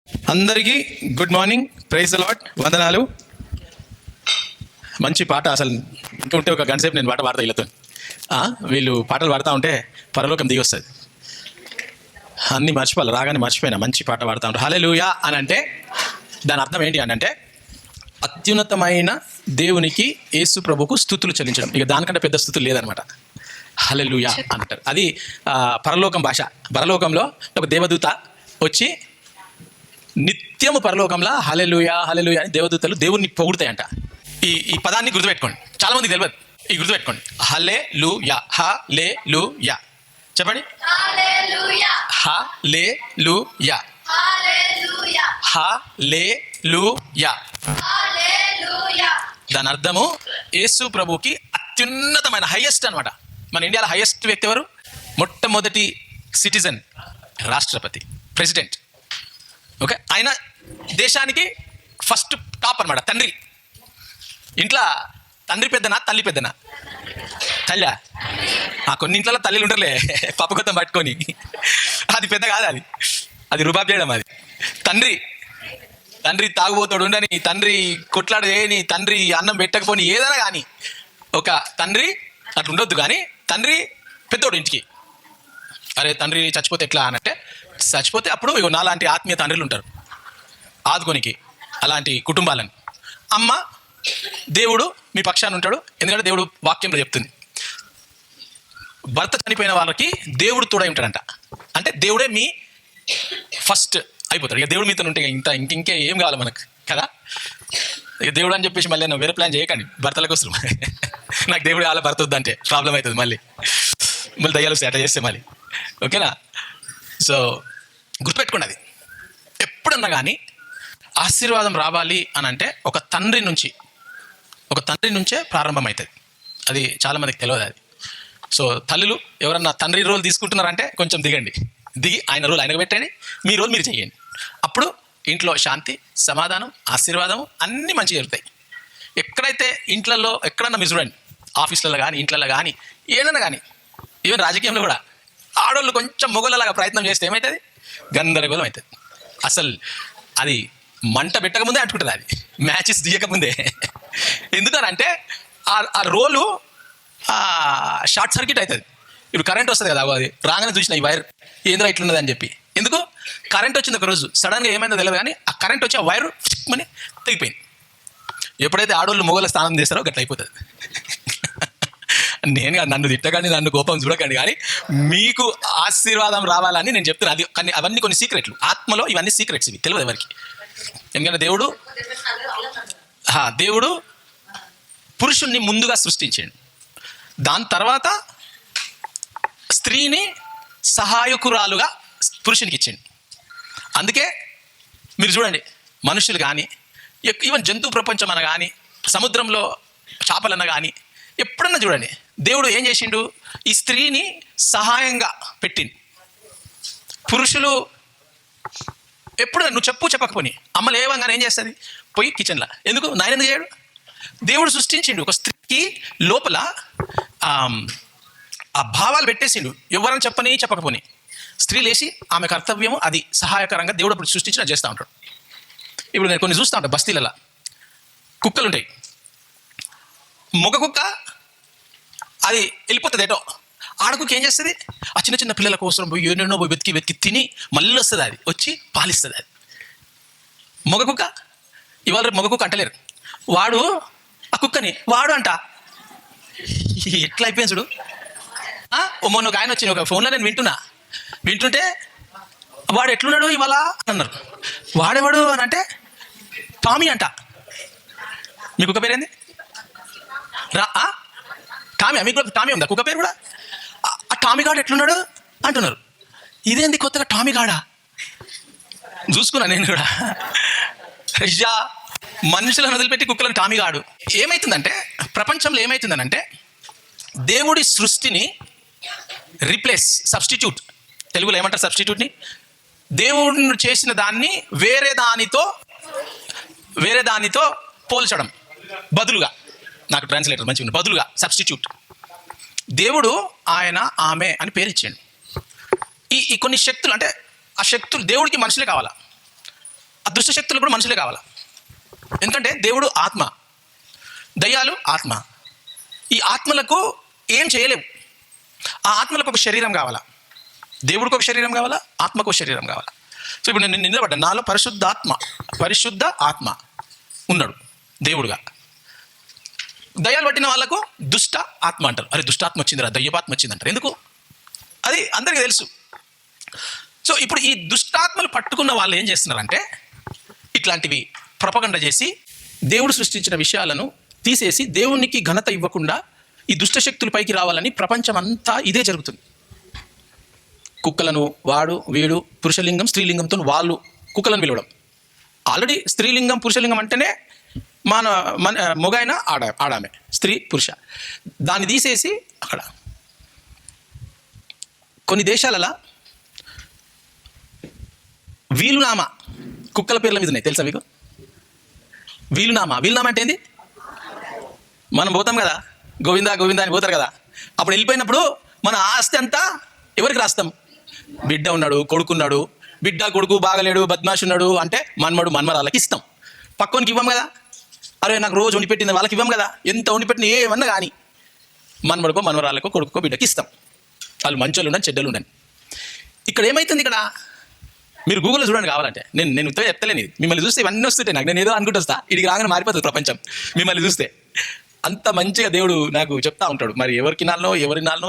అందరికీ good morning, praise the Lord, వందనాలు. మంచి పాట. అసలు ఉంటే ఒక గంట సేపు నేను పాట పాడతా వీళ్ళతో. వీళ్ళు పాటలు పాడుతూ ఉంటే పరలోకం దిగి వస్తుంది. అన్నీ మర్చిపోవాలి, రాగానే మర్చిపోయినా మంచి పాట పాడుతూ ఉంటారు. హల్లెలూయా అని అంటే దాని అర్థం ఏంటి అని అంటే అత్యున్నతమైన దేవునికి యేసు ప్రభుకు స్తుతులు చెల్లించడం. ఇక దానికంటే పెద్ద స్తుతులు లేదనమాట. హల్లెలూయా అంటారు. అది పరలోకం భాష. పరలోకంలో ఒక దేవదూత వచ్చి నిత్యము పరలోకంలో హల్లెలూయా హల్లెలూయా అని దేవదూతలు దేవుణ్ణి పొగుడుతాయంట. ఈ పదాన్ని గుర్తుపెట్టుకోండి, చాలా మందికి తెలియదు. ఈ గుర్తుపెట్టుకోండి, హల్లెలూయా, హల్లెలూయా. చెప్పండి, హల్లెలూయా, హల్లెలూయా, హల్లెలూయా. దాని అర్థము యేసు ప్రభుకి అత్యున్నతమైన హైయెస్ట్ అనమాట. మన ఇండియాలో హైయెస్ట్ వ్యక్తి ఎవరు? మొట్టమొదటి సిటిజన్ రాష్ట్రపతి, ప్రెసిడెంట్. ఓకే, ఆయన దేశానికి ఫస్ట్ టాప్ అనమాట. తండ్రి ఇంట్లో తండ్రి పెద్దనా తల్లి పెద్దనా? తల్లా? కొన్ని ఇంట్లో తల్లిలు ఉంటారులే పప్పకొత్తం పట్టుకొని, అది పెద్ద కాదు, అది రుబాబ్ చేయడం. అది తండ్రి తాగుబోతాడు ఉండని, తండ్రి కొట్లాడు చేయని, తండ్రి అన్నం పెట్టకపోని, ఏదైనా కానీ ఒక తండ్రి అట్లా ఉండొద్దు. కానీ తండ్రి పెద్దోడు ఇంటికి. అరే తండ్రి చచ్చిపోతే ఎట్లా అనంటే, చచ్చిపోతే అప్పుడు ఇగో నాలాంటి ఆత్మీయ తండ్రులు ఉంటారు ఆదుకోనికి, అలాంటి కుటుంబాలను. అమ్మ, దేవుడు మీ పక్షాన ఉంటాడు. ఎందుకంటే దేవుడు వాక్యంలో చెప్తుంది, భర్త చనిపోయిన వాళ్ళకి దేవుడు తోడై ఉంటాడంట. అంటే దేవుడే మీ ఫస్ట్ అయిపోతాడు. ఇక దేవుడు మీతో ఉంటే ఇంకే ఏం కావాలి మనకు కదా. ఇక దేవుడు అని చెప్పేసి మళ్ళీ వేరే ప్లాన్ చేయకండి భర్తల కోసం. నాకు దేవుడు అలా భర్త వద్దంటే ప్రాబ్లం అవుతుంది, మళ్ళీ దయ్యాలు వస్తాయి అట్లా చేస్తే మళ్ళీ. ఓకేనా? సో గుర్తుపెట్టుకోండి, అది ఎప్పుడన్నా కానీ ఆశీర్వాదం రావాలి అని అంటే ఒక తండ్రి నుంచే ప్రారంభమవుతుంది. అది చాలామందికి తెలియదు అది. సో తల్లులు ఎవరన్నా తండ్రి రోల్ తీసుకుంటున్నారంటే కొంచెం దిగి ఆయన రోల్ ఆయనకు పెట్టండి, మీ రోల్ మీరు చేయండి. అప్పుడు ఇంట్లో శాంతి, సమాధానం, ఆశీర్వాదం అన్నీ మంచిగా జరుగుతాయి. ఎక్కడైతే ఇంట్లలో ఎక్కడన్నా మీరు చూడండి, ఆఫీసులలో కానీ ఇంట్లలో కానీ ఏదైనా కానీ, ఈవెన్ రాజకీయంలో కూడా ఆడవాళ్ళు కొంచెం మొగలలాగా ప్రయత్నం చేస్తే ఏమవుతుంది? గందరగోళం అవుతుంది. అసలు అది మంట పెట్టకముందే అంటుకుంటుంది, అది మ్యాచెస్ దిగకముందే. ఎందుకనంటే ఆ రోలు షార్ట్ సర్క్యూట్ అవుతుంది. ఇప్పుడు కరెంట్ వస్తుంది కదా, అది రాగానే చూసిన ఈ వైర్ ఏంద్రా ఇట్లున్నది అని చెప్పి. ఎందుకు? కరెంట్ వచ్చింది ఒక రోజు, సడన్గా ఏమైందో తెలియదు, కానీ ఆ కరెంట్ వచ్చి ఆ వైర్ అని తెగిపోయింది. ఎప్పుడైతే ఆడవాళ్ళు మొగల స్నానం చేస్తారో గట్ల అయిపోతుంది. నన్ను తిట్టకండి, నన్ను కోపం చూడకండి, కానీ మీకు ఆశీర్వాదం రావాలని నేను చెప్తున్నాను. అది కానీ అవన్నీ కొన్ని సీక్రెట్లు, ఆత్మలో ఇవన్నీ సీక్రెట్స్, ఇవి తెలియదు ఎవరికి. ఎందుకంటే దేవుడు పురుషుణ్ణి ముందుగా సృష్టించాడు. దాని తర్వాత స్త్రీని సహాయకురాలుగా పురుషునికి ఇచ్చిండు. అందుకే మీరు చూడండి, మనుషులు కానీ ఈవెన్ జంతు ప్రపంచం అన్న కానీ, సముద్రంలో చేపలన్న కానీ, ఎప్పుడన్నా చూడండి దేవుడు ఏం చేసిండు? ఈ స్త్రీని సహాయంగా పెట్టిండు. పురుషులు ఎప్పుడు నువ్వు చెప్పకపోని అమ్మలు ఏవంగానే ఏం చేస్తుంది? పోయి కిచెన్లో. ఎందుకు? నాయన ఎందుకు చేయడు? దేవుడు సృష్టించిండు ఒక స్త్రీకి లోపల ఆ భావాలు పెట్టేసిండు, ఎవరని చెప్పకపోని. స్త్రీ లేచి ఆమె కర్తవ్యము అది సహాయకరంగా దేవుడు అప్పుడు సృష్టించి చేస్తూ ఉంటాడు. ఇప్పుడు నేను కొన్ని చూస్తూ ఉంటాను, బస్తీలలో కుక్కలు ఉంటాయి. మగ కుక్క అది వెళ్ళిపోతుంది ఏటో, ఆడకుక్క ఏం చేస్తుంది? ఆ చిన్న చిన్న పిల్లల కోసం పోయి ఎన్నెన్నో పోయి వెతికి తిని మళ్ళీ వస్తుంది, అది వచ్చి పాలిస్తుంది. అది మగ కుక్క. ఇవాళ మగ కుక్క అంటలేరు, వాడు ఆ కుక్కని వాడు అంట. ఎట్లా అయిపోయింది చూడు. మొన్న ఒక ఆయన వచ్చింది, ఒక ఫోన్లో నేను వింటుంటే వాడు ఎట్లున్నాడు ఇవాళ అన్నారు. వాడేవాడు అని అంటే టామీ అంట. మీ కుక్క పేరేంది? టామీ. మీకు టామీ ఉందా కుక్క పేరు కూడా? ఆ టామీ గాడు ఎట్లున్నాడు అంటున్నారు. ఇదేంది కొత్తగా టామీ గాడా? చూసుకున్నా నేను కూడా. అయ్యా, మనుషులను వదిలిపెట్టి కుక్కలను టామీ గాడు. ఏమవుతుందంటే ప్రపంచంలో ఏమవుతుందనంటే దేవుడి సృష్టిని సబ్స్టిట్యూట్, తెలుగులో ఏమంటారు సబ్స్టిట్యూట్ని? దేవుడిని చేసిన దాన్ని వేరే దానితో పోల్చడం. బదులుగా, నాకు ట్రాన్స్లేటర్ మంచిగా ఉంది, బదులుగా సబ్స్టిట్యూట్. దేవుడు ఆయన ఆమె అని పేరు ఇచ్చాడు. ఈ కొన్ని శక్తులు, అంటే ఆ శక్తులు దేవుడికి మనుషులే కావాలా. ఆ దుష్ట శక్తులు కూడా మనుషులే కావాలా. ఎందుకంటే దేవుడు ఆత్మ, దయ్యాలు ఆత్మ. ఈ ఆత్మలకు ఏం చేయలేవు. ఆ ఆత్మలకు ఒక శరీరం కావాలా, దేవుడికి ఒక శరీరం కావాలా, ఆత్మకు ఒక శరీరం కావాలా. సో ఇప్పుడు నేను నిలబడ్డా, నాలో పరిశుద్ధ ఆత్మ ఉన్నాడు దేవుడుగా. దయ్యాలు పట్టిన వాళ్ళకు దుష్ట ఆత్మ అంటారు. అరే దుష్టాత్మ వచ్చిందిరా, దయ్యపాత్మ వచ్చిందంటారు. ఎందుకు? అది అందరికీ తెలుసు. సో ఇప్పుడు ఈ దుష్టాత్మలు పట్టుకున్న వాళ్ళు ఏం చేస్తున్నారంటే ఇట్లాంటివి ప్రపగండ చేసి దేవుడు సృష్టించిన విషయాలను తీసేసి దేవునికి ఘనత ఇవ్వకుండా ఈ దుష్ట శక్తులు పైకి రావాలని ప్రపంచం అంతా ఇదే జరుగుతుంది. కుక్కలను వాడు వీడు, పురుషలింగం స్త్రీలింగంతో వాళ్ళు కుక్కలను పిలవడం. ఆల్రెడీ స్త్రీలింగం పురుషలింగం అంటేనే మన మొగైన ఆడామె, స్త్రీ పురుష. దాన్ని తీసేసి అక్కడ కొన్ని దేశాలలో వీలునామా కుక్కల పేర్ల మీద ఉన్నాయి, తెలుసా మీకు? వీలునామా అంటే ఏంది? మనం పోతాం కదా, గోవిందా గోవిందా అని పోతారు కదా. అప్పుడు వెళ్ళిపోయినప్పుడు మన ఆస్తి అంతా ఎవరికి రాస్తాం? బిడ్డ ఉన్నాడు, కొడుకున్నాడు, బిడ్డ కొడుకు బాగలేడు, బద్మాష్ ఉన్నాడు అంటే మన్మరాళ్ళకి ఇస్తాం. పక్కోనికి ఇవ్వం కదా. అరే నాకు రోజు వండిపెట్టింది వాళ్ళకి ఇవ్వం కదా. ఎంత వండిపెట్టిన ఏమన్నా కానీ మన్మడుకో మన్మరాళ్ళకో కొడుకో బిడ్డకి ఇస్తాం. వాళ్ళు మంచోళ్ళు ఉండని చెడ్డలు ఉండని. ఇక్కడ ఏమవుతుంది? ఇక్కడ మీరు గూగుల్లో చూడండి కావాలంటే. నేను ఉత్తగా చెప్తలేను ఇది. మిమ్మల్ని చూస్తే ఇవన్నీ వస్తుంటాయి నాకు. నేను ఏదో అనుకుంటూ వస్తా, ఇడికి రాగానే మారిపోతుంది ప్రపంచం మిమ్మల్ని చూస్తే. అంత మంచిగా దేవుడు నాకు చెప్తా ఉంటాడు. మరి ఎవరినాలనో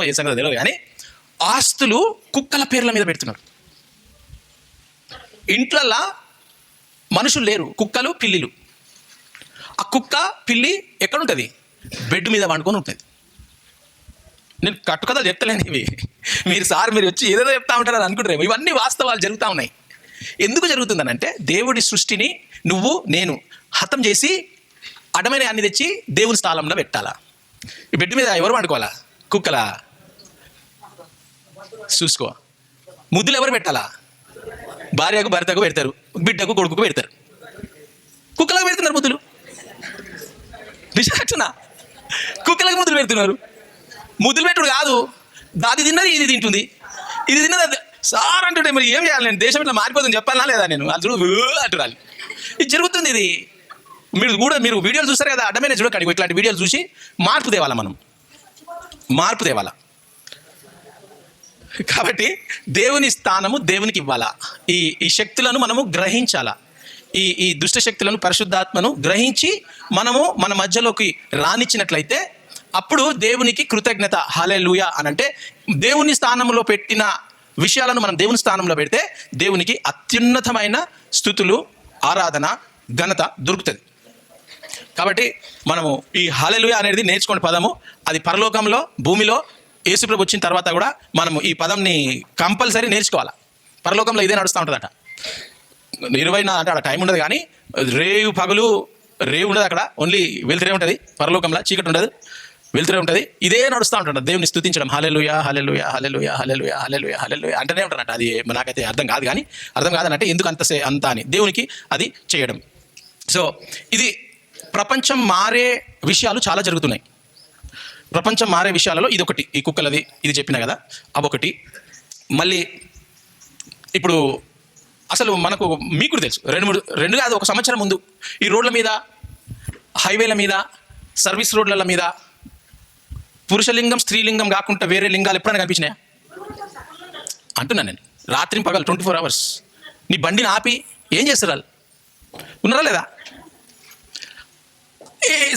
ఏ సంగతి తెలియదు కానీ ఆస్తులు కుక్కల పేర్ల మీద పెడుతున్నారు. ఇంట్లల్లా మనుషులు లేరు, కుక్కలు పిల్లిలు. ఆ కుక్క పిల్లి ఎక్కడుంటుంది? బెడ్ మీద వండుకొని ఉంటుంది. నేను కట్టుకథలు చెప్తలేను ఇవి. మీరు వచ్చి ఏదేదో చెప్తా ఉంటారని అనుకుంటారేమో. ఇవన్నీ వాస్తవాలు జరుగుతూ ఉన్నాయి. ఎందుకు జరుగుతుందనంటే దేవుడి సృష్టిని నేను హతం చేసి అడమైన అన్ని తెచ్చి దేవుని స్థానంలో పెట్టాలా. ఈ బెడ్ మీద ఎవరు వండుకోవాలా? కుక్కలా? చూసుకో. ముద్దులు ఎవరు పెట్టాలా? భార్యకు భర్తకు పెడతారు, బిడ్డకు కొడుకుకు పెడతారు. కుక్కలకు పెడుతున్నారు ముద్దులు. నిజాక్షణ కుక్కలకు ముద్దులు పెడుతున్నారు. ముద్దులు పెట్టుడు కాదు, దాది తిన్నది ఇది తింటుంది, ఇది తిన్నది సార్ అంటుంటే మరి ఏం చేయాలి? నేను దేశం ఇట్లా మారిపోతుంది చెప్పాలా లేదా? నేను అది అంటున్నాను. ఇది జరుగుతుంది. ఇది మీరు వీడియోలు చూస్తారు కదా, అడ్డమైన చూడకండి. ఇట్లాంటి వీడియోలు చూసి మార్పు తేవాలా, మనం మార్పు తేవాలా. కాబట్టి దేవుని స్థానము దేవునికి ఇవ్వాలా. ఈ శక్తులను మనము గ్రహించాలా. ఈ దుష్ట శక్తులను, పరిశుద్ధాత్మను గ్రహించి మనము మన మధ్యలోకి రానిచ్చినట్లయితే అప్పుడు దేవునికి కృతజ్ఞత, హల్లెలూయా అని అంటే దేవుని స్థానంలో పెట్టిన విషయాలను మనం దేవుని స్థానంలో పెడితే దేవునికి అత్యున్నతమైన స్తుతులు, ఆరాధన, ఘనత దొరుకుతుంది. కాబట్టి మనము ఈ హల్లెలూయా అనేది నేర్చుకునే పదము. అది పరలోకంలో, భూమిలో యేసుప్రభు వచ్చిన తర్వాత కూడా మనము ఈ పదంని కంపల్సరీ నేర్చుకోవాలి. పరలోకంలో ఇదే నడుస్తూ ఉంటుందట. 24 అంటే అక్కడ టైం ఉండదు, కానీ రేవు పగలు రేవు ఉండదు. అక్కడ ఓన్లీ వెలుతురే ఉంటుంది. పరలోకంలో చీకటి ఉండదు, వెలుతురే ఉంటుంది. ఇదే నడుస్తూ ఉంటుంట, దేవుని స్తుతించడం. హల్లెలూయా హల్లెలూయా హల్లెలూయా హల్లెలూయా హల్లెలూయా హల్లెలూయా అంటనే ఉంటారంట. అది నాకైతే అర్థం కాదనంటే ఎందుకు అంత అని దేవునికి అది చేయడం. సో ఇది ప్రపంచం మారే విషయాలు చాలా జరుగుతున్నాయి. ప్రపంచం మారే విషయాలలో ఇదొకటి. ఈ కుక్కలది ఇది చెప్పిన కదా, అవొకటి. మళ్ళీ ఇప్పుడు అసలు మనకు మీకు తెలుసు, రెండు కాదు, ఒక సంవత్సరం ముందు ఈ రోడ్ల మీద, హైవేల మీద, సర్వీస్ రోడ్ల మీద పురుషలింగం స్త్రీలింగం కాకుండా వేరే లింగాలు ఎప్పుడైనా కనిపించినాయా అంటున్నాను నేను. రాత్రి పగలు 24 hours నీ బండిని ఆపి ఏం చేస్తారు వాళ్ళు? ఉన్నారా లేదా?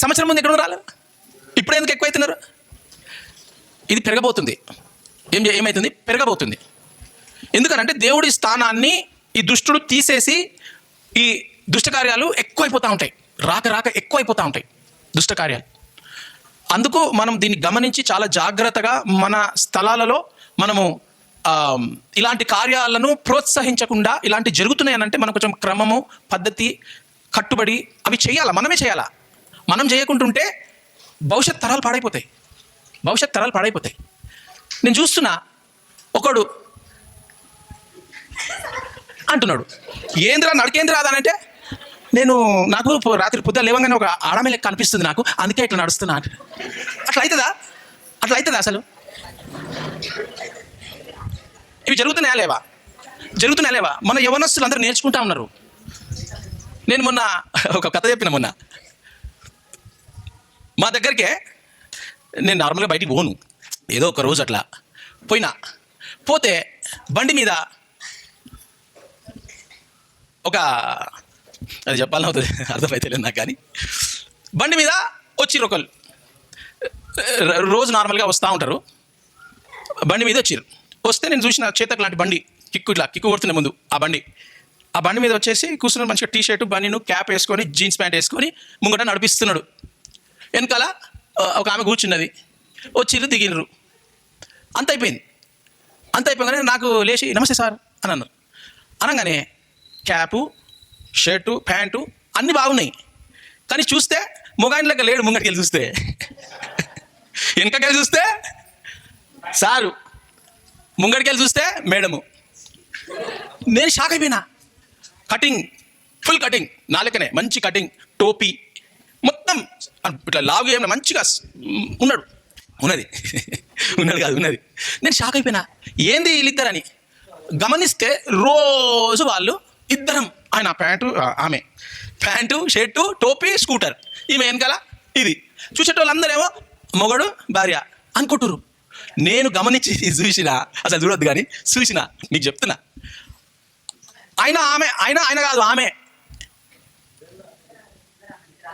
సంవత్సరం ముందు ఎక్కడ రాలేదు, ఇప్పుడు ఎందుకు ఎక్కువైతున్నారు? ఇది పెరగబోతుంది. ఏమవుతుంది? పెరగబోతుంది. ఎందుకనంటే దేవుడి స్థానాన్ని ఈ దుష్టుడు తీసేసి ఈ దుష్ట కార్యాలు ఎక్కువైపోతూ ఉంటాయి. రాక ఎక్కువైపోతూ ఉంటాయి దుష్ట కార్యాలు. అందుకు మనం దీన్ని గమనించి చాలా జాగ్రత్తగా మన స్థలాలలో మనము ఇలాంటి కార్యాలను ప్రోత్సహించకుండా, ఇలాంటి జరుగుతున్నాయి అనంటే మనం కొంచెం క్రమము, పద్ధతి, కట్టుబడి అవి చేయాలా, మనమే చేయాలా. మనం చేయకుంటుంటే భవిష్యత్ తరాలు పాడైపోతాయి. నేను చూస్తున్నా, ఒకడు అంటున్నాడు, ఏంద్రా నడికేంద్రా అదనంటే, నాకు రాత్రి పొద్దున లేవగానే ఒక ఆడమే లెక్క అనిపిస్తుంది నాకు, అందుకే ఇట్లా నడుస్తున్నా. అట్లా అవుతుందా అసలు? ఇవి జరుగుతున్నాయా లేవా? మన యవనస్తులు అందరూ నేర్చుకుంటా ఉన్నారు. నేను మొన్న ఒక కథ చెప్పిన మొన్న, మా దగ్గరికే నేను నార్మల్గా బయటికి పోను, ఏదో ఒక రోజు అట్లా పోతే బండి మీద ఒక, అది చెప్పాలని అవుతుంది అర్థమైతే లేదు నాకు, కానీ బండి మీద వచ్చిర్రు ఒకళ్ళు, రోజు నార్మల్గా వస్తూ ఉంటారు, బండి మీద వచ్చిర్రు. వస్తే నేను చూసిన చేతకు లాంటి బండి, కిక్కు కొడుతున్న ముందు ఆ బండి మీద వచ్చేసి కూర్చున్నాడు, మంచిగా టీ షర్టు బనీను క్యాప్ వేసుకొని జీన్స్ ప్యాంట్ వేసుకొని ముంగట నడిపిస్తున్నాడు. వెనకాల ఒక ఆమె కూర్చున్నది, వచ్చిర్రు దిగిర్రు, అంత అయిపోయింది. నాకు లేచి నమస్తే సార్ అని అన్నారు. అనగానే క్యాపు షర్టు ప్యాంటు అన్నీ బాగున్నాయి, కానీ చూస్తే మొగాయిన్లకి లేడు. ముంగటికెళ్ళి చూస్తే వెనకకెళ్ళి చూస్తే సారు, ముంగడికెళ్ళి చూస్తే మేడము. నేను షాక్ అయిపోయినా. ఫుల్ కటింగ్, నా లెక్కనే మంచి కటింగ్, టోపీ మొత్తం ఇట్లా లాగు ఏమైనా మంచిగా ఉన్నది. నేను షాక్ అయిపోయినా, ఏంది వీళ్ళిద్దరని గమనిస్తే రోజు వాళ్ళు ఇద్దరం, ఆయన ఆమె ప్యాంటు షర్టు టోపీ స్కూటర్, ఈమె వెనకాల ఇది, చూసేటోళ్ళందరేమో మొగడు భార్య అనుకుంటురు. నేను గమనించి చూసిన, అసలు చూడొద్దు కానీ చూసిన, నీకు చెప్తున్నా, ఆయన కాదు ఆమె,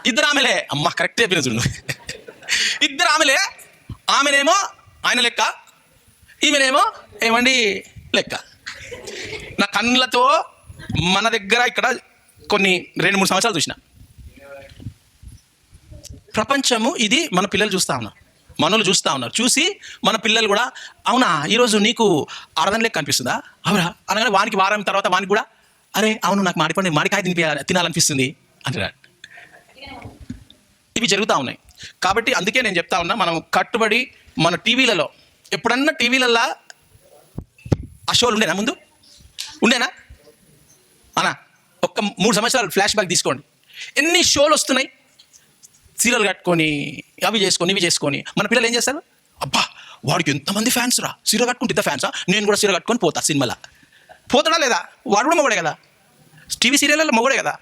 ఇద్దరు ఆమెలే. అమ్మ కరెక్ట్ చెప్పిన చూడు, ఇద్దరు ఆమెలే. ఆమెనేమో ఆయన లెక్క, ఈమెనేమో ఏమండి లెక్క. నా కళ్ళతో మన దగ్గర ఇక్కడ కొన్ని 2-3 సంవత్సరాలు చూసిన ప్రపంచము ఇది. మన పిల్లలు చూస్తూ ఉన్నారు, మనోళ్ళు చూస్తూ ఉన్నారు. చూసి మన పిల్లలు కూడా, అవునా ఈరోజు నీకు ఆడదాని లెక్క అనిపిస్తుందా, అవునా అనగానే వానికి వారం తర్వాత వానికి కూడా, అరే అవును నాకు మామిడికాయ తినాలనిపిస్తుంది అంటున్నాడు. ఇవి జరుగుతూ ఉన్నాయి. కాబట్టి అందుకే నేను చెప్తా ఉన్నా, మనం కట్టుబడి మన టీవీలలో, ఎప్పుడన్నా టీవీలల్లో ఆ షోలు ఉండేనా, ముందు ఉండేనా అన్నా? ఒక్క 3 సంవత్సరాలు ఫ్లాష్ బ్యాక్ తీసుకోండి, ఎన్ని షోలు వస్తున్నాయి. సీరియల్ కట్టుకొని అవి చేసుకొని ఇవి చేసుకొని మన పిల్లలు ఏం చేస్తారు, అబ్బా వాడికి ఎంతమంది ఫ్యాన్స్ రా, సీరియల్ కట్టుకుంటే ఇంత ఫ్యాన్సా, నేను కూడా సీరియల్ కట్టుకొని పోతా సినిమాలో. పోతాడా లేదా? వాడు కూడా మొగడే కదా, టీవీ సీరియల్లో మొగడే కదా.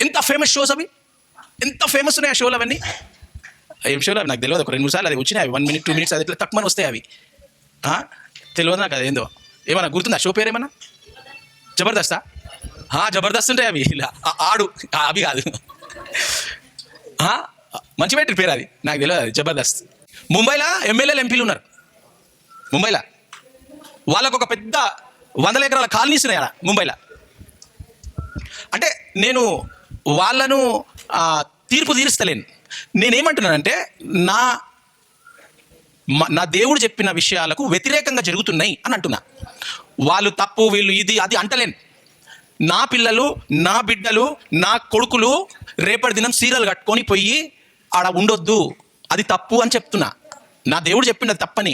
ఎంత ఫేమస్ షోస్ అవి, ఎంత ఫేమస్ ఉన్నాయి ఆ షోలు అవన్నీ. ఏం షోలు అవి నాకు తెలియదు, ఒక 2-3 సార్లు అది వచ్చినాయి. 1 minute 2 minutes అది ఇట్లా తక్కువ వస్తాయి అవి, తెలియదు నాకు. అది ఏందో ఏమన్నా గుర్తుందా షో పేరు ఏమన్నా? జబర్దస్తా? జబర్దస్త్ ఉంటాయి అవి, ఇలా ఆడు అవి కాదు, మంచి పెట్టిన పేరు అది, నాకు తెలియదు అది జబర్దస్త్. ముంబైలో ఎమ్మెల్యేలు ఎంపీలు ఉన్నారు, ముంబైలో వాళ్ళకు ఒక పెద్ద 100 ఎకరాల కాలనీస్ ఉన్నాయి అలా ముంబైలో. అంటే నేను వాళ్ళను తీర్పు తీరుస్తలేను, నేనేమంటున్నానంటే నా దేవుడు చెప్పిన విషయాలకు వ్యతిరేకంగా జరుగుతున్నాయి అని అంటున్నా. వాళ్ళు తప్పు, వీళ్ళు ఇది అది అంటలేను. నా పిల్లలు, నా బిడ్డలు, నా కొడుకులు రేపటి దినం సీరియల్ కట్టుకొని పోయి ఆడ ఉండొద్దు, అది తప్పు అని చెప్తున్నా. నా దేవుడు చెప్పింది తప్పని.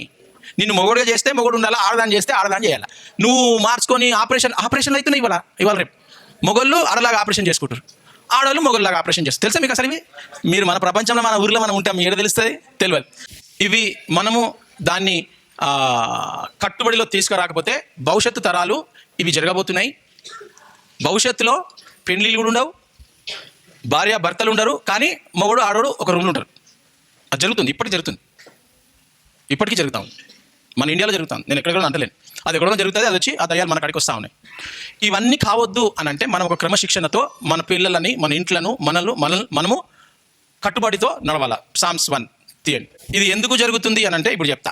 నిన్ను మొగడుగా చేస్తే మొగడు ఉండాలా, ఆడదాన్ని చేస్తే ఆడదాన్ని చేయాలి. నువ్వు మార్చుకొని ఆపరేషన్లు అవుతున్నాయి ఇవాళ రేపు. మొగళ్ళు ఆడలాగా ఆపరేషన్ చేసుకుంటారు, ఆడవాళ్ళు మొగళ్ళలాగా ఆపరేషన్ చేస్తారు. తెలుసా మీకు అసలు ఇవి? మీరు మన ప్రపంచంలో మన ఊరిలో మనం ఉంటాం, ఏడ తెలుస్తుంది? తెలియదు. ఇవి మనము దాన్ని కట్టుబడిలో తీసుకురాకపోతే భవిష్యత్తు తరాలు ఇవి జరగబోతున్నాయి. భవిష్యత్తులో పెళ్ళిళ్ళు కూడా ఉండవు, భార్య భర్తలు ఉండరు, కానీ మొగడు ఆడోడు ఒక రూమ్లో ఉంటారు. అది జరుగుతుంది, ఇప్పటికీ జరుగుతూ ఉంది. మన ఇండియాలో జరుగుతుంది, నేను ఎక్కడ అంటలేను. అది ఎక్కడో జరుగుతుంది, అది వచ్చి ఆ దయ్యాలు మన కాడికి వస్తూ ఉన్నాయి. ఇవన్నీ కావద్దు అని అంటే మనం ఒక క్రమశిక్షణతో మన పిల్లలని, మన ఇంట్లను మనము కట్టుబడితో నడవాల. Psalms 1 తీయండి. ఇది ఎందుకు జరుగుతుంది అని అంటే ఇప్పుడు చెప్తా.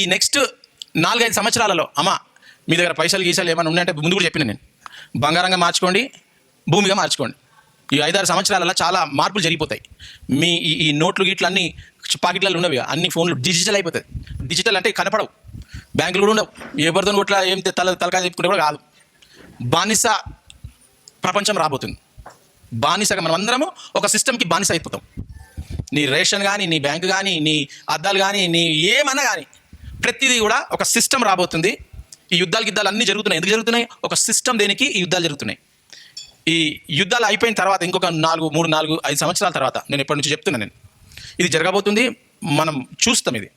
ఈ నెక్స్ట్ 4-5 సంవత్సరాలలో అమ్మా మీ దగ్గర పైసలు గీసాలు ఏమైనా ఉన్నాయంటే ముందు కూడా చెప్పిన నేను, బంగారంగా మార్చుకోండి, భూమిగా మార్చుకోండి. ఈ 5-6 సంవత్సరాలలో చాలా మార్పులు జరిగిపోతాయి. మీ ఈ నోట్లు గిట్లు అన్నీ పాకెట్లలో ఉన్నవి, అన్ని ఫోన్లు డిజిటల్ అయిపోతుంది. డిజిటల్ అంటే కనపడవు, బ్యాంకులు కూడా ఉండవు, ఏ బర్తను కొట్లా ఏం తలకాయ చెప్పుకుంటే కూడా కాదు. బానిస ప్రపంచం రాబోతుంది. బానిసగా మనం అందరము ఒక సిస్టమ్కి బానిస అయిపోతాం. నీ రేషన్ కానీ, నీ బ్యాంకు కానీ, నీ అద్దాలు కానీ, నీ ఏమన్నా కానీ ప్రతిదీ కూడా ఒక సిస్టమ్ రాబోతుంది. ఈ యుద్ధాలు అన్నీ జరుగుతున్నాయి. ఎందుకు జరుగుతున్నాయి? ఒక సిస్టమ్ దేనికి ఈ యుద్ధాలు జరుగుతున్నాయి. ఈ యుద్ధాలు అయిపోయిన తర్వాత ఇంకొక 3-4-5 సంవత్సరాల తర్వాత, నేను ఎప్పటి నుంచి చెప్తున్నాను, నేను ఇది జరగబోతుంది, మనం చూస్తాం. ఇది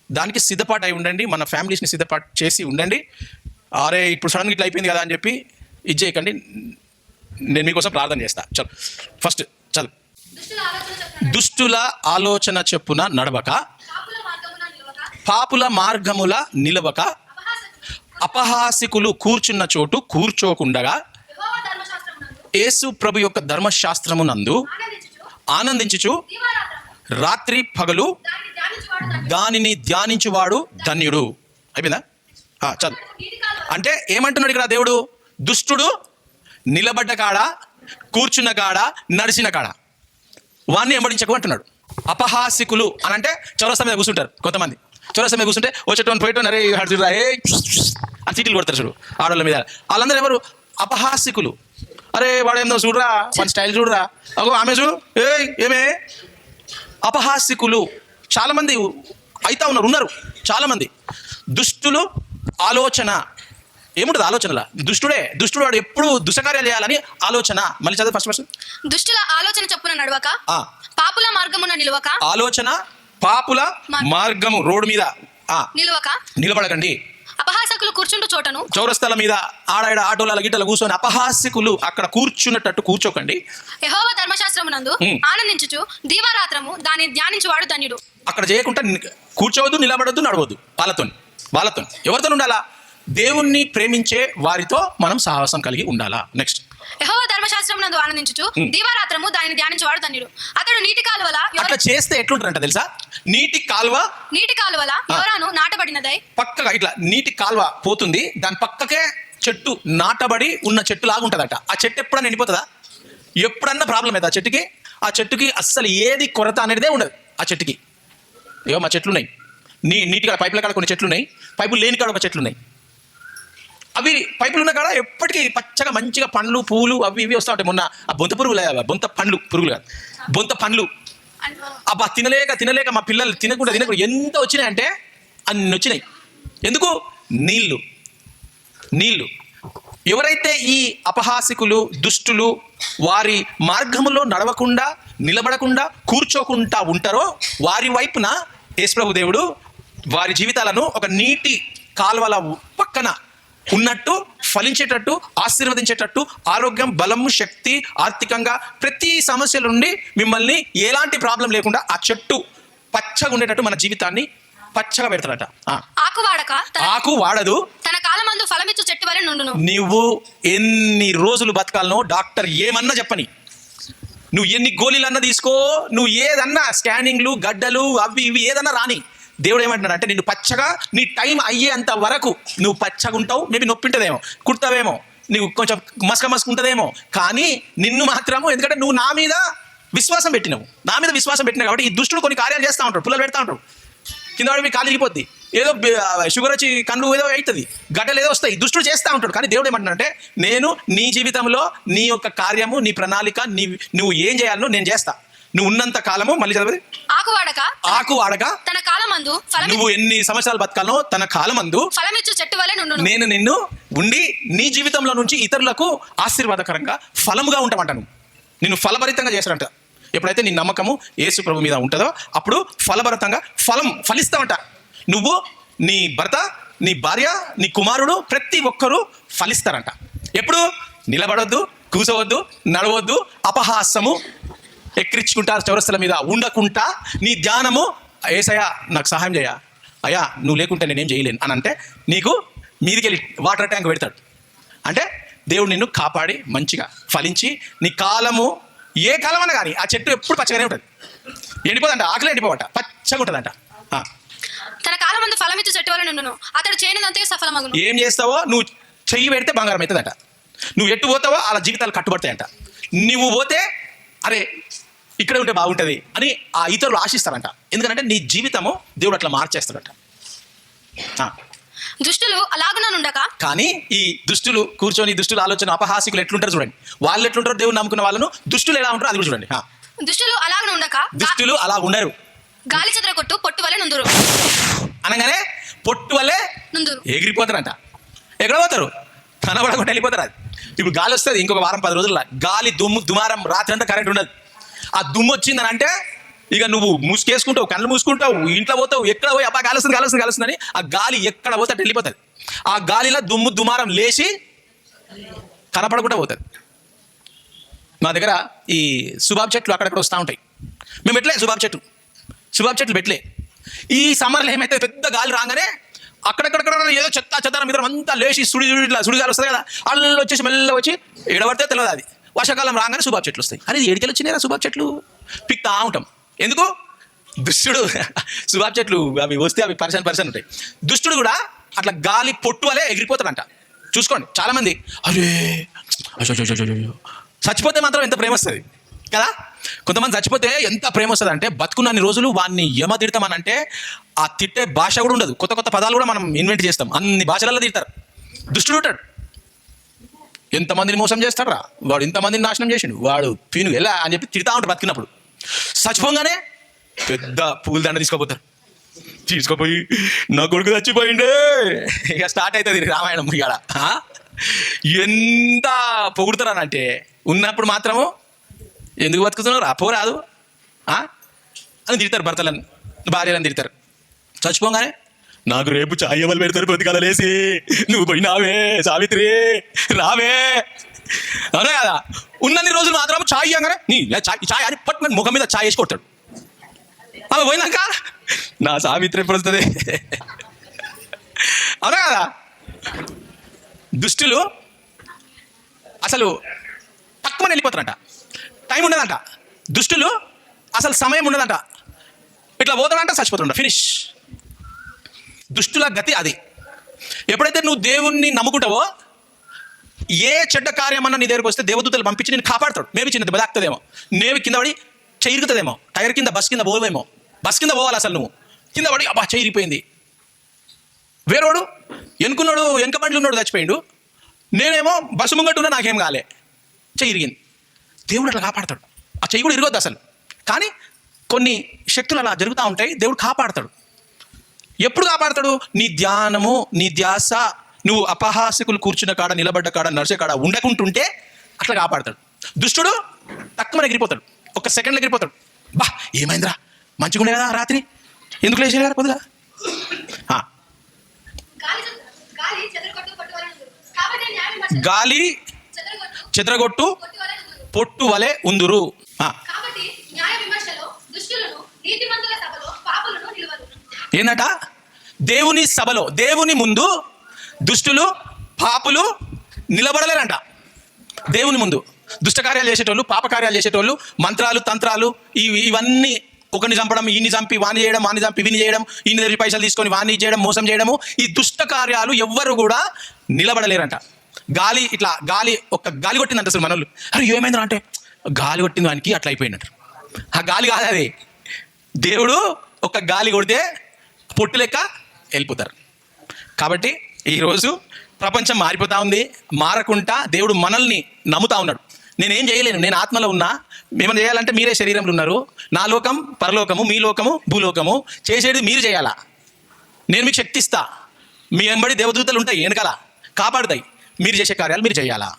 దానికి సిద్ధపాటు అయి ఉండండి, మన ఫ్యామిలీస్ని సిద్ధపాటు చేసి ఉండండి. అరే ఇప్పుడు సడన్గా ఇట్లా అయిపోయింది కదా అని చెప్పి ఇది చేయకండి, నేను మీకోసం ప్రార్థన చేస్తా. చల్ ఫస్ట్ చల్. దుష్టుల ఆలోచన చెప్పున నడవక, పాపుల మార్గముల నిలవక, అపహాసికులు కూర్చున్న చోటు కూర్చోకుండగా, యేసు ప్రభు యొక్క ధర్మశాస్త్రమునందు ఆనందించుచు రాత్రి పగలు దానిని ధ్యానించువాడు ధన్యుడు. అయిపోయిందా? చదువు. అంటే ఏమంటున్నాడు ఇక్కడ దేవుడు? దుష్టుడు నిలబడ్డ కాడ, కూర్చున్న కాడ, నడిచిన కాడ వాడిని వెంబడించకు అంటున్నాడు. అపహాసికులు అని అంటే చౌరస్తా మీద కూర్చుంటారు కొంతమంది. చౌరస్తా మీద కూర్చుంటే వచ్చేటోని పోయేటోని అరే చూడరా ఏ అని చీటీలు కొడతారు చూడు ఆడోళ్ళ మీద. వాళ్ళందరూ ఎవరు? అపహాసికులు. అరే వాడేందో చూడరా, వాడి స్టైల్ చూడరా, అగో ఆమె చూడు, ఏమే. అపహాసికులు చాలామంది అయితే ఉన్నారు చాలామంది. దుష్టులు ఆలోచన ఏముంటుంది ఆలోచనలా? దుష్టుడు వాడు ఎప్పుడు దుష్టకార్యాలు చేయాలని ఆలోచన. మళ్ళీ చదువు ఫస్ట్ పర్సన్. దుష్టుల ఆలోచన చొప్పున నడవక, పాపుల మార్గమున నిలవక. ఆలోచన పాపుల మార్గము రోడ్డు మీద నిలవక నిలబడకండి. అపహాసకులు కూర్చుంటూ చోటను, చౌరస్తాల మీద ఆడాడ ఆటోల గిట్టల కూర్చొని అపహాసికులు అక్కడ కూర్చున్నట్టు కూర్చోకండి. యెహోవా ధర్మశాస్త్రమునందు ఆనందించుచు దీవారాత్రము దాన్ని ధ్యానించువాడు ధన్యుడు. అక్కడ చేయకుండా కూర్చోవద్దు, నిలబడద్దు, నడవద్దు. వాళ్ళతో ఎవరితో ఉండాలా? దేవుణ్ణి ప్రేమించే వారితో మనం సాహసం కలిగి ఉండాలా. నెక్స్ట్, యెహోవా ధర్మశాస్త్రమునందు ఆనందించుచు దీవారాత్రము దానిని ధ్యానించువాడు ధన్యుడు. అతడు నీటి కాలువల. అట్లా చేస్తే ఎట్లుంటారంట తెలుసా? నీటి కాలువల యోరాను నాటబడినదై, పక్కగా ఇట్లా నీటి కాలువ పోతుంది, దాని పక్కకే చెట్టు నాటబడి ఉన్న చెట్టు లాగా ఉంటుందట. ఆ చెట్టు ఎప్పుడన్నా ఎండిపోతుందా? ఎప్పుడన్నా ప్రాబ్లం అవుతుంది ఆ చెట్టుకి అస్సలు ఏది కొరత అనేదే ఉండదు ఆ చెట్టుకి. ఏవో మా చెట్లు ఉన్నాయి, నీటి కాడ పైపుల కాడ కొన్ని చెట్లు ఉన్నాయి, పైపులు లేని కాడ ఒక చెట్లు ఉన్నాయి. అవి పైపులు ఉన్న కాడ ఎప్పటికీ పచ్చగా మంచిగా పండ్లు పూలు అవి ఇవి వస్తూ ఉంటాయి. మొన్న ఆ బొంత పురుగులు కాదు బొంత పండ్లు అబ్బా తినలేక మా పిల్లలు తినకుండా ఎంత వచ్చినాయంటే అన్ని వచ్చినాయి. ఎందుకు? నీళ్ళు. ఎవరైతే ఈ అపహాసికులు దుష్టులు వారి మార్గములో నడవకుండా, నిలబడకుండా, కూర్చోకుండా ఉంటారో వారి వైపున యేసుప్రభు దేవుడు వారి జీవితాలను ఒక నీటి కాలువల పక్కన ఉన్నట్టు, ఫలించేటట్టు, ఆశీర్వదించేటట్టు, ఆరోగ్యం, బలము, శక్తి, ఆర్థికంగా ప్రతి సమస్యల నుండి మిమ్మల్ని ఎలాంటి ప్రాబ్లం లేకుండా ఆ చెట్టు పచ్చగా ఉండేటట్టు మన జీవితాన్ని పచ్చగా పెడతాడట. ఆకు వాడదు, తన కాలమందు ఫలమిచ్చు చెట్టు వలె నుండును. నువ్వు ఎన్ని రోజులు బతకాలనో డాక్టర్ ఏమన్నా చెప్పని, నువ్వు ఎన్ని గోళీలన్నా తీసుకో, నువ్వు ఏదన్నా స్కానింగ్లు, గడ్డలు అవి ఇవి ఏదన్నా రాని, దేవుడు ఏమంటున్నాడు అంటే నిన్ను పచ్చగా నీ టైం అయ్యేంత వరకు నువ్వు పచ్చగా ఉంటావు. మేబీ నొప్పి ఉంటుందేమో, కుడతావేమో, నువ్వు కొంచెం మస్కుంటుందేమో, కానీ నిన్ను మాత్రము, ఎందుకంటే నువ్వు నా మీద విశ్వాసం పెట్టినావు కాబట్టి ఈ దుష్టుడు కొన్ని కార్యాలు చేస్తూ ఉంటాడు, పుల్లలు పెడతా ఉంటాడు, కింద వాడు మీ కాలు ఇరిగిపోద్ది, ఏదో షుగర్ వచ్చి కళ్ళు ఏదో అవుతుంది, గడ్డలు ఏదో వస్తాయి, దుష్టుడు చేస్తూ ఉంటాడు. కానీ దేవుడు ఏమంటున్నాడంటే నేను నీ జీవితంలో నీ యొక్క కార్యము, నీ ప్రణాళిక, నువ్వు ఏం చేయాలో నేను చేస్తా. నువ్వు ఉన్నంత కాలము, మళ్ళీ చదివి, ఆకు వాడక తన కాలమందు నువ్వు ఎన్ని సంవత్సరాలు బతకాలో తన కాలమందు ఫలమిచ్చు చెట్టు వలె నుండును. నేను నిన్ను ఉండి నీ జీవితంలో నుంచి ఇతరులకు ఆశీర్వాదకరంగా ఫలముగా ఉంటామంటాను. నిన్ను ఫలభరితంగా చేస్తాడంట. ఎప్పుడైతే నీ నమ్మకము యేసు ప్రభు మీద ఉంటుందో అప్పుడు ఫలభరితంగా ఫలిస్తామంట. నువ్వు, నీ భర్త, నీ భార్య, నీ కుమారుడు, ప్రతి ఒక్కరూ ఫలిస్తారంట. ఎప్పుడు? నిలబడొద్దు, కూసవద్దు, నడవద్దు, అపహాసము ఎక్కిరించుకుంటారు చౌరస్తల మీద ఉండకుండా నీ ధ్యానము, ఏసయ్యా నాకు సహాయం చేయ, అయ్యా నువ్వు లేకుంటే నేనేం చేయలేను అని అంటే నీకు మీదికి వెళ్ళి వాటర్ ట్యాంక్ పెడతాడు. అంటే దేవుడు నిన్ను కాపాడి మంచిగా ఫలించి నీ కాలము ఏ కాలం అన్నా కానీ ఆ చెట్టు ఎప్పుడు పచ్చగానే ఉంటుంది, ఎండిపోదంట, ఆకలి ఎండిపోవట, పచ్చగా ఉంటుందంట. తన కాలమందు ఫలమిచ్చు చెట్టు వలె నుండును, అతడు చేయనిదంతే సఫలమగును. ఏం చేస్తావో నువ్వు చెయ్యి పెడితే బంగారం అవుతుందంట. నువ్వు ఎట్టు పోతావో అలా జీవితాలు కట్టుబడతాయంట. నువ్వు పోతే అరే ఇక్కడే ఉంటే బాగుంటుంది అని ఆ ఇతరులు ఆశిస్తారంట. ఎందుకంటే నీ జీవితము దేవుడు అట్లా మార్చేస్తాడట. దుష్టులు అలాగుననుండక, కానీ ఈ దుష్టులు కూర్చొని దుష్టుల ఆలోచన, అపహాసికులు ఎట్లుంటారు చూడండి. వాళ్ళు ఎట్లుంటారు, దేవుడు నమ్ముకున్న వాళ్ళను, దుష్టులు ఎలా ఉంటారో అది కూడా చూడండి. దుష్టులు అలా ఉండరు, గాలి చెదర కొట్టు పొట్టు వలె నుందురు అనగానే పొట్టు వలె నుందురు ఎగిరిపోతారంట. ఎక్కడ పోతారు? కనబడకుండా వెళ్ళిపోతారు. అది ఇప్పుడు గాలి వస్తుంది, ఇంకొక వారం 10 రోజుల్లో గాలి దుమారం, రాత్రి అంతా కరెంట్ ఉండదు. ఆ దుమ్ము వచ్చిందని అంటే ఇక నువ్వు మూసుకేసుకుంటావు, కళ్ళు మూసుకుంటావు, ఇంట్లో పోతావు, ఎక్కడ పోయి అబ్బా కాలుస్తుంది అని ఆ గాలి ఎక్కడ పోతే అటు వెళ్ళిపోతుంది. ఆ గాలిలో దుమారం లేచి కనపడకుండా పోతుంది. మా దగ్గర ఈ సుబాబ్ చెట్లు అక్కడక్కడ వస్తూ ఉంటాయి. మేము పెట్టలే సుబాబ్ చెట్లు పెట్టలే. ఈ సమ్మర్లో ఏమైతే పెద్ద గాలి రాగానే అక్కడక్కడక్కడ ఏదో చెత్త మీద అంతా లేచి సుడిగాలు వస్తుంది కదా, అల్లు వచ్చేసి మెల్ల వచ్చి ఎడబడితే తెలియదు. అది వర్షాకాలం రాగానే సుబాబ్ చెట్లు వస్తాయి. అది ఏడికెళ్ళి వచ్చినాయి సుబాబ్ చెట్లు పిక్తా ఉంటాం. ఎందుకు? దుష్టుడు సుబాబ్ చెట్లు అవి వస్తే అవి పరిసన్ ఉంటాయి. దుష్టుడు కూడా అట్లా గాలి పొట్టు వలే ఎగిరిపోతాడంట. చూసుకోండి, చాలామంది అరే చచ్చిపోతే మాత్రం ఎంత ప్రేమ వస్తుంది కదా. కొంతమంది చచ్చిపోతే ఎంత ప్రేమ వస్తుంది అంటే బతుకున్నన్ని రోజులు వాడిని యమ తిడతామనంటే ఆ తిట్టే భాష కూడా ఉండదు. కొత్త పదాలు కూడా మనం ఇన్వెంట్ చేస్తాం. అన్ని భాషలలో తిడతారు. దుష్టుడు ఉంటాడు. ఎంతమందిని మోసం చేస్తారా, వాడు ఇంతమందిని నాశనం చేసిండు, వాడు పీను ఎలా అని చెప్పి తిడతా ఉంటారు బతికినప్పుడు. చచ్చిపోగానే పెద్ద పూల దండ తీసుకుపోయి నా కొడుకు చచ్చిపోయిండే ఇక స్టార్ట్ అవుతుంది రామాయణం. ఇక ఎంత పొగుడుతారనంటే ఉన్నప్పుడు మాత్రము ఎందుకు బతుకుతున్నారు పోరాదు అని తిడతారు. భర్తలను భార్యలను తిడతారు. చచ్చిపోగానే నాకు రేపు చాయ్ ఎవరు పెడతారు బ్రతికాలేసి, నువ్వు పోయినావే సావిత్రి రావే అవునా కదా. ఉన్నన్ని రోజులు మాత్రం చాయ్ ఇవ్వగానే నీ చాయ్ అని పట్టుకుని ముఖం మీద చాయ్ వేసి కొడతాడు. అవి పోయినాక నా సావిత్రి ఎప్పుడు వస్తుంది అవునా కదా. దుష్టులు అసలు తక్కువ వెళ్ళిపోతారంట, టైం ఉండదంట. దుష్టులు అసలు సమయం ఉండదంట, ఇట్లా పోతాడంట చచ్చిపోతుండ ఫినిష్. దుష్టుల గతి అది. ఎప్పుడైతే నువ్వు దేవుణ్ణి నమ్ముకుంటావో ఏ చెడ్డ కార్యమన్నా నీ దగ్గరకు వస్తే దేవదూతలు పంపించి నేను కాపాడుతాడు. మేబీ చిన్నది బదాకుతుందేమో, నేవి కింద పడి చెయ్యిరుగుతుందేమో, టైర్ కింద బస్ కింద పోవేమో, బస్ కింద పోవాలి అసలు నువ్వు కింద పడి అబ్బా చెయ్యిరిపోయింది. వేరోడు వెనుకున్నాడు, వెనక బండ్లు ఉన్నాడు చచ్చిపోయిండు, నేనేమో బస్సు ముంగట్టున్నా నాకేం కాలే, చెయ్యి ఇరిగింది. దేవుడు అట్లా కాపాడతాడు. ఆ చెయ్యి కూడా ఇరగొద్దు అసలు. కానీ కొన్ని శక్తులు అలా జరుగుతూ ఉంటాయి. దేవుడు కాపాడతాడు. ఎప్పుడు కాపాడతాడు? నీ ధ్యానము, నీ ధ్యాస నువ్వు అపహాసకులు కూర్చున్న కాడ, నిలబడ్డ కాడ, నడిచే కాడ ఉండకుంటుంటే అట్లా కాపాడతాడు. దుష్టుడు తక్కువ ఎగిరిపోతాడు, ఒక సెకండ్లో ఎగిరిపోతాడు. బా ఏమైందిరా మంచిగా ఉండే కదా రాత్రి, ఎందుకు లేచే కదా కొద్దిగా. గాలి చెదరగొట్టు పొట్టు వలె ఉందురు. ఏంటట? దేవుని సభలో, దేవుని ముందు దుష్టులు పాపులు నిలబడలేరంట. దేవుని ముందు దుష్టకార్యాలు చేసేటోళ్ళు, పాపకార్యాలు చేసేటోళ్ళు, మంత్రాలు తంత్రాలు ఇవన్నీ, ఒకరిని చంపడం, ఈయన్ని చంపి వాణ్ణి చేయడం, వాణ్ణి చంపి విని చేయడం, ఈయన దగ్గర పైసలు తీసుకొని వాణ్ణి చేయడం, మోసం చేయడము, ఈ దుష్ట కార్యాలు ఎవ్వరు కూడా నిలబడలేరంట. గాలి ఇట్లా ఒక గాలి కొట్టిందంట అసలు మనోళ్ళు. అరే ఏమైందా అంటే గాలి కొట్టింది వానికి అట్లా అయిపోయినట్టు. ఆ గాలి కాదు అది, దేవుడు ఒక గాలి కొడితే పొట్టు లెక్క వెళ్ళిపోతారు. కాబట్టి ఈరోజు ప్రపంచం మారిపోతూ ఉంది. మారకుండా దేవుడు మనల్ని నమ్ముతా ఉన్నాడు. నేనేం చేయలేను, నేను ఆత్మలో ఉన్నా. ఏమైనా చేయాలంటే మీరే శరీరంలో ఉన్నారు. నా లోకం పరలోకము, మీ లోకము భూలోకము. చేసేది మీరు చేయాలా. నేను మీకు శక్తి ఇస్తా. మీ వెంబడి దేవదూతలు ఉంటాయి వెనకాల, కాపాడుతాయి. మీరు చేసే కార్యాలు మీరు చేయాలా.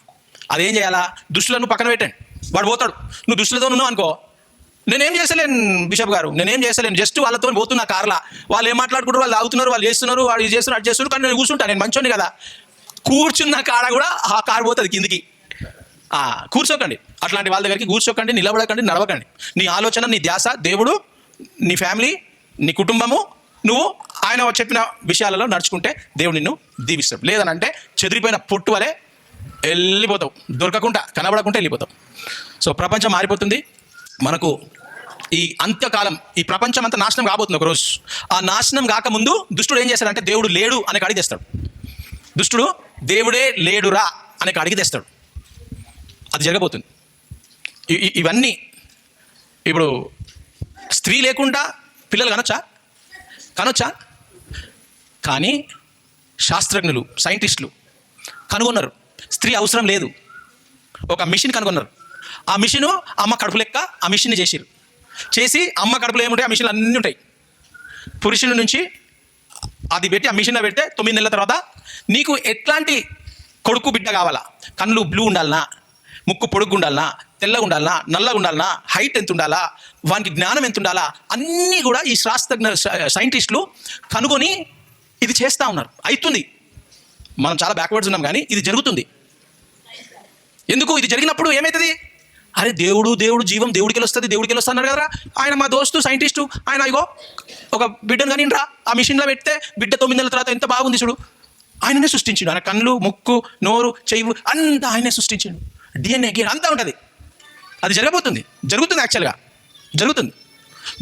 అదేం చేయాలా? దుష్టులను పక్కన పెట్టండి, వాడు పోతాడు. నువ్వు దుష్టులతో ఉన్నావు అనుకో, నేనేం చేస్తలేను బిషప్ గారు, నేనేం చేస్తలేను, జస్ట్ వాళ్ళతో పోతున్నా కార్లా, వాళ్ళు ఏం మాట్లాడుకుంటారు, వాళ్ళు తాగుతున్నారు, వాళ్ళు చేస్తున్నారు, వాళ్ళు ఇది చేస్తున్నారు, అది చేస్తున్నారు, కానీ నేను కూర్చుంటాను, నేను మంచోని కదా. కూర్చున్న కాడ కూడా ఆ కారు పోతుంది కిందికి. కూర్చోకండి, అట్లాంటి వాళ్ళ దగ్గరికి కూర్చోకండి, నిలబడకండి, నడవకండి. నీ ఆలోచన, నీ ధ్యాస దేవుడు, నీ ఫ్యామిలీ, నీ కుటుంబము, నువ్వు ఆయన చెప్పిన విషయాలలో నడుచుకుంటే దేవుడు నిన్ను దీవిస్తాడు. లేదనంటే చెదిరిపోయిన పొట్టు వలె వెళ్ళిపోతావు, దొరకకుండా కనబడకుండా వెళ్ళిపోతావు. సో ప్రపంచం మారిపోతుంది. మనకు ఈ అంత్యకాలం, ఈ ప్రపంచం అంతా నాశనం కాబోతుంది ఒకరోజు. ఆ నాశనం కాకముందు దుష్టుడు ఏం చేస్తాడంటే దేవుడు లేడు అనే కాడికి తెస్తాడు. దుష్టుడు దేవుడే లేడురా అనే కాడికి తెస్తాడు. అది జరగబోతుంది. ఇవన్నీ ఇప్పుడు స్త్రీ లేకుండా పిల్లలు కనొచ్చా? కానీ శాస్త్రజ్ఞులు, సైంటిస్టులు కనుగొన్నారు స్త్రీ అవసరం లేదు. ఒక మిషన్ కనుగొన్నారు. ఆ మిషను అమ్మ కడుపు లెక్క ఆ మిషన్ని చేసి అమ్మ కడుపులో ఏముంటాయి ఆ మిషన్లు అన్నీ ఉంటాయి. పురుషుని నుంచి అది పెట్టి ఆ మిషన్లో పెడితే 9 నెలల తర్వాత నీకు ఎట్లాంటి కొడుకు బిడ్డ కావాలా, కళ్ళు బ్లూ ఉండాలనా, ముక్కు పొడుగు ఉండాలనా, తెల్లగా ఉండాలనా, నల్లగా ఉండాలనా, హైట్ ఎంత ఉండాలా, వానికి జ్ఞానం ఎంత ఉండాలా, అన్నీ కూడా ఈ శాస్త్రజ్ఞ సైంటిస్టులు కనుగొని ఇది చేస్తూ ఉన్నారు. అవుతుంది. మనం చాలా బ్యాక్వర్డ్స్ ఉన్నాం కానీ ఇది జరుగుతుంది. ఎందుకు ఇది జరిగినప్పుడు ఏమవుతుంది? అరే దేవుడు దేవుడు జీవం దేవుడికి వస్తుంది దేవుడికి వస్తుంది కదా. ఆయన మా దోస్తు సైంటిస్టు, ఆయన ఇగో ఒక బిడ్డను కానీ రా ఆ మిషన్లో పెడితే బిడ్డ 9 నెలల తర్వాత ఎంత బాగుంది చూడు. ఆయననే సృష్టించాడు. ఆయన కళ్ళు, ముక్కు, నోరు, చెయ్యి అంతా ఆయనే సృష్టించాడు. DNA గేర్ అంతా ఉంటుంది. అది జరగబోతుంది, జరుగుతుంది, యాక్చువల్గా జరుగుతుంది.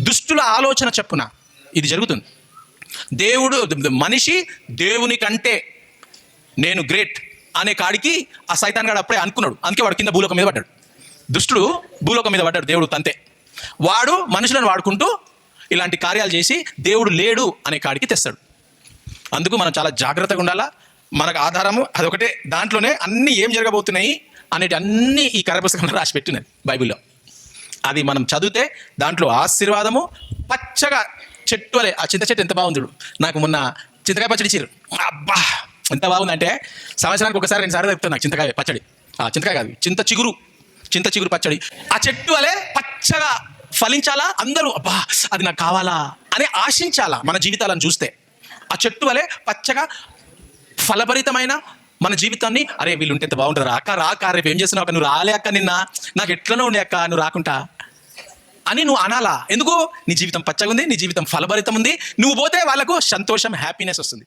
దుష్టుల ఆలోచన చెప్పున ఇది జరుగుతుంది. మనిషి దేవుని కంటే నేను గ్రేట్ అనే కాడికి ఆ సైతాన్ గాడు అప్పుడే అనుకున్నాడు. అందుకే వాడు కింద భూలోకం మీద పడ్డాడు. దుష్టుడు భూలోకం మీద పడ్డాడు, దేవుడు తంతే. వాడు మనుషులను వాడుకుంటూ ఇలాంటి కార్యాలు చేసి దేవుడు లేడు అనే కాడికి తెస్తాడు. అందుకు మనం చాలా జాగ్రత్తగా ఉండాలా. మనకు ఆధారము అదొకటే, దాంట్లోనే అన్నీ ఏం జరగబోతున్నాయి అనేటి అన్నీ ఈ కర్ర పుస్తకంలో రాసి పెట్టినది బైబిల్లో. అది మనం చదివితే దాంట్లో ఆశీర్వాదము పచ్చగా చెట్టు వలె. ఆ చింత చెట్టు ఎంత బాగుంది. నాకు మొన్న చింతకాయ పచ్చడి ఇచ్చారు. అబ్బా ఎంత బాగుందంటే సంవత్సరానికి ఒకసారి 2 సార్లు చెప్తాను నాకు చింతకాయ పచ్చడి. చింతకాయ కాదు, చింత చిగురు పచ్చడి. ఆ చెట్టు వలె పచ్చగా ఫలించాలా, అందరూ అబ్బా అది నాకు కావాలా అని ఆశించాలా. మన జీవితాలను చూస్తే ఆ చెట్టు వలె పచ్చగా ఫలభరితమైన మన జీవితాన్ని, అరే వీళ్ళు ఉంటే ఎంత బాగుంటుంది అక్క రేపు ఏం చేస్తున్నావు అక్క, నువ్వు రాలే అక్క, నిన్న నాకు ఎట్లనో ఉండే అక్క నువ్వు రాకుంటా అని నువ్వు అనాలా. ఎందుకు? నీ జీవితం పచ్చగా ఉంది, నీ జీవితం ఫలభరితం ఉంది. నువ్వు పోతే వాళ్ళకు సంతోషం, హ్యాపీనెస్ వస్తుంది.